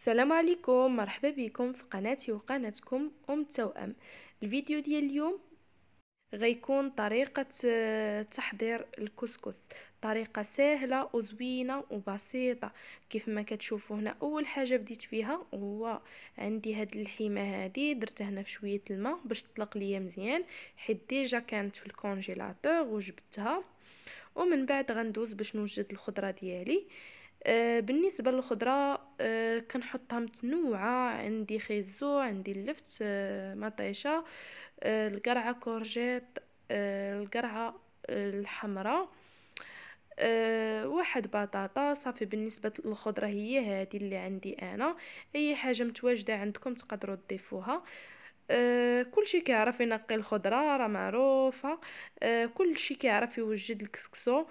السلام عليكم، مرحبا بكم في قناتي وقناتكم توأم. الفيديو ديال اليوم غيكون طريقة تحضير الكسكس. طريقة سهلة وزوينة وبسيطة. كيف ما كتشوفوا هنا، اول حاجة بديت بها هو عندي هاد اللحيمة هادي، درتها هنا في شوية الماء باش تطلق ليا مزيان، حيت ديجا كانت في الكونجيلاتور وجبتها. ومن بعد غندوز باش نوجد الخضرة ديالي. بالنسبه للخضره، كنحطها متنوعه، عندي خيزو، عندي اللفت، مطيشه، القرعه كورجيت، القرعه الحمراء، واحد بطاطا صافي. بالنسبه للخضره هي هذه اللي عندي انا. اي حاجه متواجده عندكم تقدروا تضيفوها. كل شيء كيعرف ينقي الخضره راه معروفه. كل شيء كيعرف يوجد الكسكسو.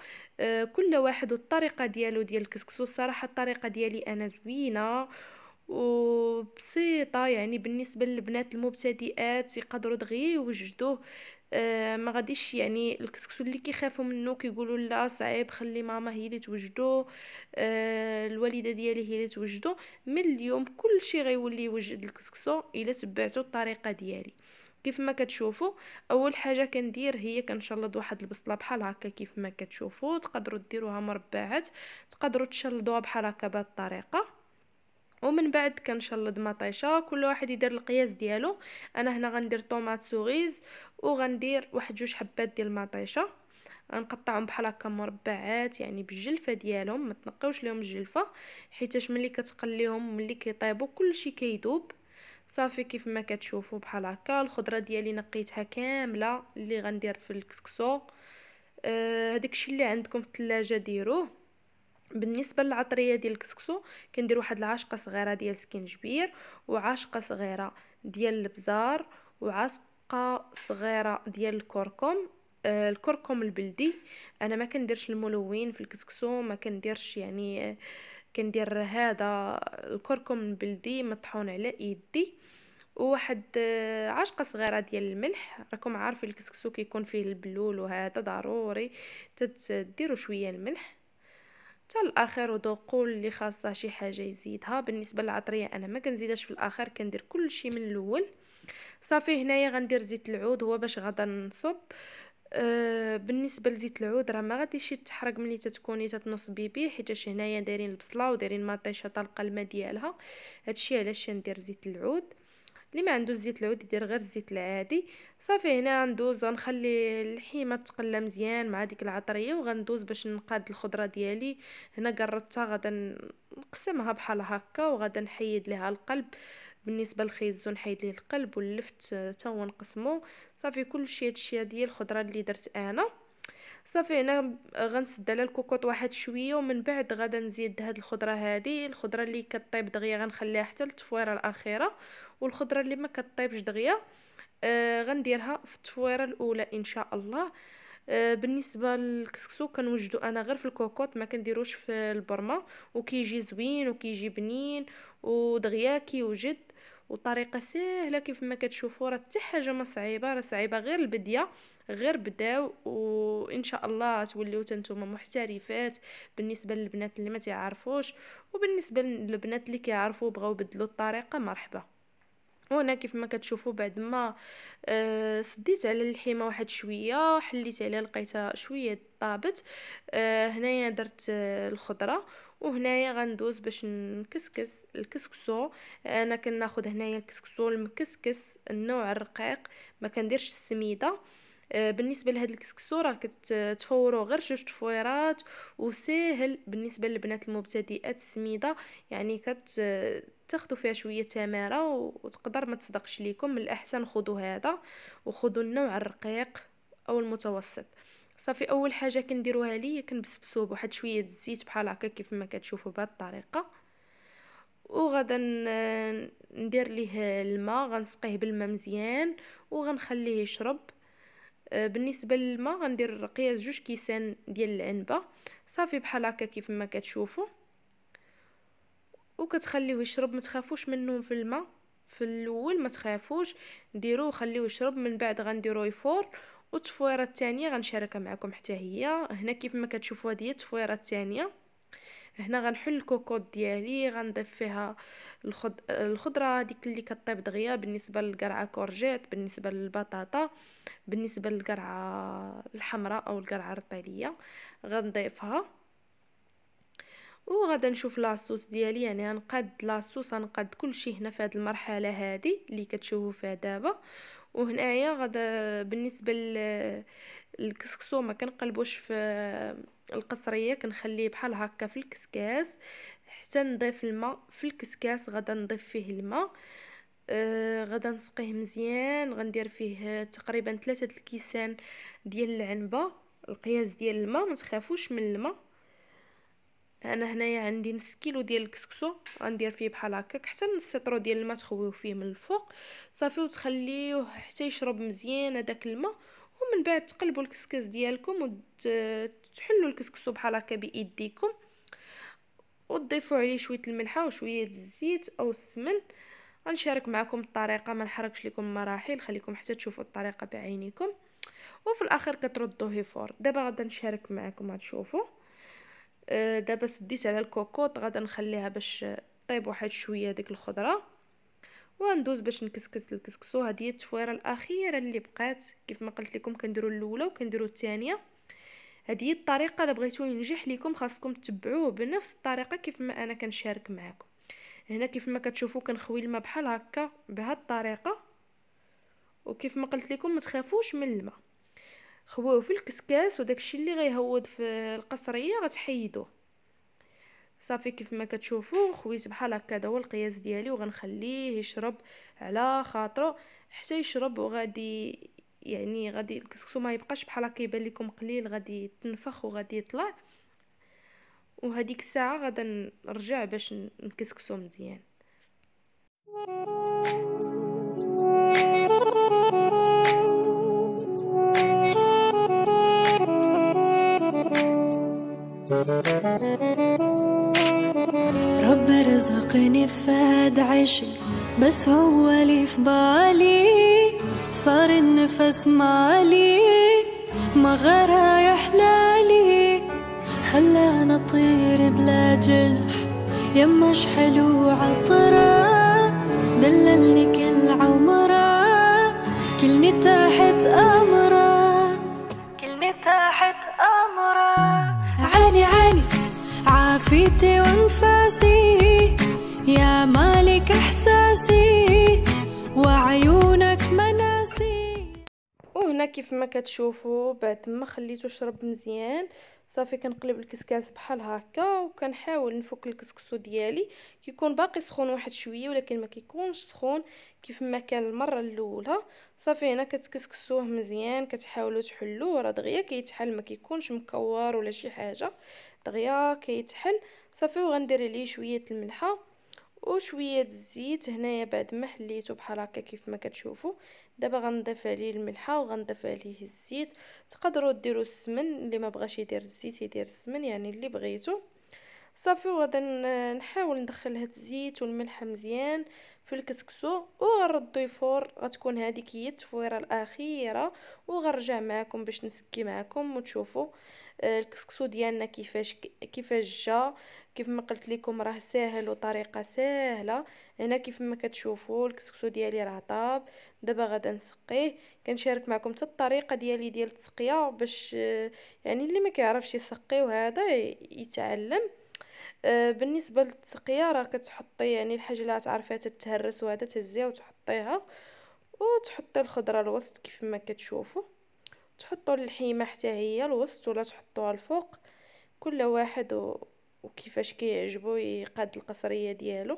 كل واحد والطريقه ديالو ديال الكسكسو. الصراحه الطريقه ديالي انا زوينه وبسيطه، يعني بالنسبه للبنات المبتدئات يقدروا دغيا يوجدوه. ما غاديش يعني الكسكسو اللي كيخافوا منه كيقولوا لا صعيب خلي ماما هي اللي توجدو، الوالده ديالي هي اللي توجدو. من اليوم كل شيء غيولي يوجد الكسكسو الا تبعتوا الطريقه ديالي. كيف ما كتشوفوا، اول حاجه كندير هي كنشلض واحد البصله بحال هكا. كيف ما كتشوفوا تقدروا ديروها مربعات، تقدروا تشلضوها بحال هكا بهذه الطريقه. ومن بعد كنشلض مطيشه، كل واحد يدير القياس ديالو. انا هنا غندير طوماط سوغيز، وغندير واحد جوج حبات ديال المطيشه، غنقطعهم بحال هكا مربعات، يعني بالجلفه ديالهم، ما تنقيوش لهم الجلفه، حيتاش ملي كتقليهم ملي كيطيبوا كلشي كيذوب. صافي كيف ما كتشوفوا بحال هكا الخضره ديالي نقيتها كامله اللي غندير في الكسكسو. هداكشي اللي عندكم في الثلاجه ديروه. بالنسبه للعطريه ديال الكسكسو كندير واحد العاشقه صغيره ديال السكينجبير، وعاشقه صغيره ديال البزار، وعاشقه صغيره ديال الكركم. الكركم البلدي. انا ما كنديرش الملون في الكسكسو، ما كنديرش يعني. كندير هذا الكركم البلدي مطحون على يدي. وواحد عاشقه صغيره ديال الملح. راكم عارفين الكسكسو كيكون فيه البلول، وهذا ضروري تديروا شويه الملح حتى الاخر، وذوقوا اللي خاصه شي حاجه يزيدها. بالنسبه للعطريه انا ما كنزيدهاش في الاخر، كندير كل شيء من الاول. صافي هنايا غندير زيت العود هو باش غادا نصب. بالنسبه لزيت العود راه ما غاديش يتحرق ملي تتكوني تتنصبي بيه، حيت هنايا دايرين البصله ودايرين مطيشه طالقه الماء ديالها. هادشي علاش ندير زيت العود. اللي ما عنده زيت العود يدير غير الزيت العادي. صافي هنا ندوز غنخلي اللحيمه تقلى مزيان مع ديك العطريه، وغندوز باش نقاد الخضره ديالي. هنا قرطتها غادا نقسمها بحال هكا، وغادا نحيد ليها القلب. بالنسبه للخيزو نحيد ليه القلب، واللفت تا هو نقسمو. صافي كلشي هادشي ديال الخضره اللي درت انا. صافي هنا غنسد على الكوكوط واحد شويه، ومن بعد غادا نزيد هاد الخضره هادي. الخضره اللي كطيب دغيا غنخليها حتى للتفويره الاخيره، والخضره اللي ما كطيبش دغيا غنديرها في التفويره الاولى ان شاء الله. بالنسبه للكسكسو كنوجدو انا غير في الكوكوط، ما كنديروش في البرمه، وكيجي زوين وكيجي بنين ودغيا كيوجد. وطريقه سهله كيف ما كتشوفوا، راه حتى حاجه ما صعيبه، راه صعيبه غير البديه. غير بداو وان شاء الله توليو نتوما محترفات. بالنسبه للبنات اللي ما تعرفوش، وبالنسبه للبنات اللي كيعرفوا بغاو يبدلوا الطريقه، مرحبا. وهنا كيف ما كتشوفوا بعد ما سديت على اللحيمه واحد شويه، حليت عليها لقيتها شويه طابت. هنايا درت الخضره. وهنايا غندوز باش نكسكس الكسكسو. انا كناخذ هنايا الكسكسو المكسكس النوع الرقيق، ما كنديرش السميده. بالنسبه لهاد الكسكسو راه كتفوروا غير جوج تفويرات، وساهل بالنسبه للبنات المبتدئات. السميده يعني تاخدوا فيها شويه تماره وتقدر ما تصدقش ليكم. من الاحسن خذوا هذا، وخذوا النوع الرقيق او المتوسط. صافي اول حاجه كنديروها لي كنبسبسوه بواحد شويه الزيت بحال هكا كيف ما كتشوفوا بهذه الطريقه. وغادا ندير ليه الماء، غنسقيه بالماء مزيان وغنخليه يشرب. بالنسبه للماء غندير قياس جوج كيسان ديال العنبه. صافي بحال هكا كيف ما كتشوفوا، وكتخليوه يشرب. ما تخافوش منه في الماء في الاول، ما تخافوش، ديروه خليوه يشرب. من بعد غنديروه يفور. والتفويره الثانيه غنشاركها معكم حتى هي. هنا كيف ما كتشوفوا هذه هي التفويره الثانيه. هنا غنحل الكوكوط ديالي، غنضيف فيها الخضره هذيك اللي كطيب دغيا، بالنسبه للقرعه كورجيت، بالنسبه للبطاطا، بالنسبه للقرعه الحمراء او القرعه الرطيليه غنضيفها. وغادا نشوف لاصوص ديالي، يعني غنقاد لاصوص، غنقاد كلشي هنا في هذه المرحله هذه اللي كتشوفوا فيها دابا. وهنايا غادا بالنسبه الكسكسو ما كنقلبوش في القصريه، كنخليه بحال هكا في الكسكاس حتى نضيف الماء في الكسكاس. غادا نضيف فيه الماء، غادا نسقيه مزيان، غندير فيه تقريبا 3 الكيسان ديال العنبه. القياس ديال الماء ما تخافوش من الماء. انا هنايا عندي نص كيلو ديال الكسكسو، غندير فيه بحال هكاك حتى نص سطرو ديال الماء تخويو فيه من الفوق صافي، وتخليوه حتى يشرب مزيان هذاك الماء. ومن بعد تقلبوا الكسكس ديالكم وتحلوا الكسكسو بحال هكا بايديكم، وتضيفوا عليه شويه الملحه وشويه الزيت او السمن. غنشارك معكم الطريقه، ما نحرقش لكم مراحل، خليكم حتى تشوفوا الطريقه بعينيكم. وفي الاخر كتردوه فور. دابا غادا نشارك معكم غتشوفوا. دابا سديت على الكوكوط، غادا نخليها باش طيب واحد شويه ديك الخضره، وندوز باش نكسكس الكسكسو. هذه هي التفويره الاخيره اللي بقات. كيف ما قلت لكم كنديروا الاولى وكنديروا الثانيه. هذه هي الطريقه، الا بغيتو ينجح لكم خاصكم تتبعوه بنفس الطريقه كيف ما انا كنشارك معكم. هنا كيف ما كتشوفوا كنخوي الماء بحال هكا بهذه الطريقه. وكيف ما قلت لكم ما تخافوش من الماء، خووه في الكسكاس، وداكشي اللي غيهود في القصريه غتحيدوه صافي. كيف ما كتشوفوا خويت بحال هكا، هذا هو القياس ديالي، وغنخليه يشرب على خاطرو حتى يشرب. وغادي يعني غادي الكسكسو ما يبقاش بحال هكا يبان لكم قليل، غادي يتنفخ وغادي يطلع. وهديك الساعه غادا نرجع باش نكسكسو مزيان. رب رزقني فاد عشق، بس هو اللي في بالي. صار النفس مالي، ما غرا يحلالي. خلانا طير بلا جنح، يمش حلو عطرة. دللني كل عمره، كلني تحت أمره، كلني تحت أمره. عاني عاني عافيتي وانفاسي، يا مالك احساسي، وعيونك مناسي. وهنا كيف ما كتشوفوا بعد ما خليته شرب مزيان صافي، كنقلب الكسكاس بحال هكا، وكنحاول نفك الكسكسو ديالي. كيكون باقي سخون واحد شويه ولكن ما كيكونش سخون كيف ما كان المره الاولى. صافي هنا كتكسكسوه مزيان، كتحاولوا تحلوه، راه دغيا كيتحل، ما كيكونش مكور ولا شي حاجه، دغيا كيتحل صافي. وغندير عليه شويه الملحه وشويه الزيت. هنايا بعد ما حليته بحال هكا كيف ما كتشوفوا، دابا غنضيف عليه الملحه وغنضيف عليه الزيت. تقدروا ديروا السمن، اللي ما بغاش يدير الزيت يدير السمن، يعني اللي بغيتو صافي. وغادا نحاول ندخل هاد الزيت والملح مزيان في الكسكسو وغنردو يفور. غتكون هذيك هي التفويره الاخيره، وغنرجع معكم باش نسكي معكم وتشوفوا الكسكسو ديالنا كيفاش جا. كيف ما قلت لكم راه ساهل وطريقه سهله. هنا كيف ما كتشوفوا الكسكسو ديالي راه طاب. دابا غادا نسقيه. كنشارك معكم حتى الطريقه ديالي ديال التسقيه باش يعني اللي ما كيعرفش يسقي وهذا يتعلم. بالنسبه للتسقيه راه كتحطي يعني الحاجه اللي تعرفيها تتهرس وهذا تهزيها وتحطيها، وتحطي الخضره الوسط كيف ما كتشوفوا. تحطوا اللحيمه حتى هي الوسط ولا تحطوها الفوق، كل واحد وكيفاش كيعجبو يقاد القصريه ديالو.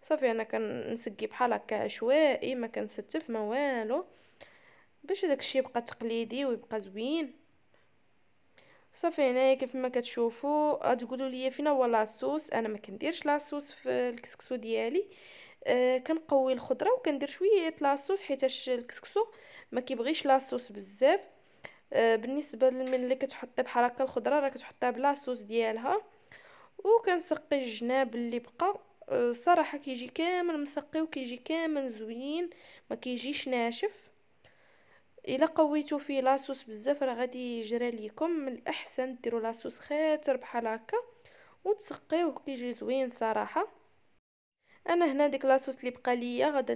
صافي انا كنسقي بحال هكا عشوائي، ما كنستف ما والو، باش داكشي يبقى تقليدي ويبقى زوين. صافي هنايا كيف ما كتشوفوا غتقولوا لي فين هو لاصوص. انا ما كنديرش لاصوص في الكسكسو ديالي. كنقوي الخضره وكندير شويه لاصوص حيتاش الكسكسو ما كيبغيش لاصوص بزاف. بالنسبه ملي كتحطي بحال هكا الخضره راه كتحطيها بلا صوص ديالها. وكنسقي الجناب اللي بقى. صراحه كيجي كامل مسقي وكيجي كامل زوين، ما كيجيش ناشف. الا قويتو فيه لاصوص بزاف راه غادي يجرى ليكم. من الاحسن ديروا لاصوص خاطر بحال هكا وتسقيه كيجي زوين صراحه. انا هنا ديك لاصوص اللي بقى ليا غادا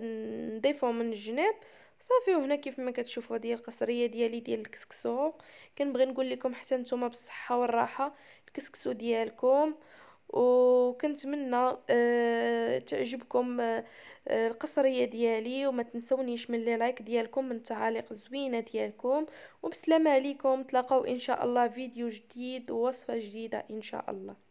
نضيفه من الجناب صافي. وهنا كيف ما كتشوفوا ديال القصريه ديالي ديال الكسكسو. كنبغي نقول لكم حتى نتوما بالصحه والراحه الكسكسو ديالكم. وكنتمنى تعجبكم القصريه ديالي. وما تنسونيش من لي لايك ديالكم، من التعاليق الزوينه ديالكم. وبسلامه عليكم، تلاقاو ان شاء الله فيديو جديد ووصفه جديده ان شاء الله.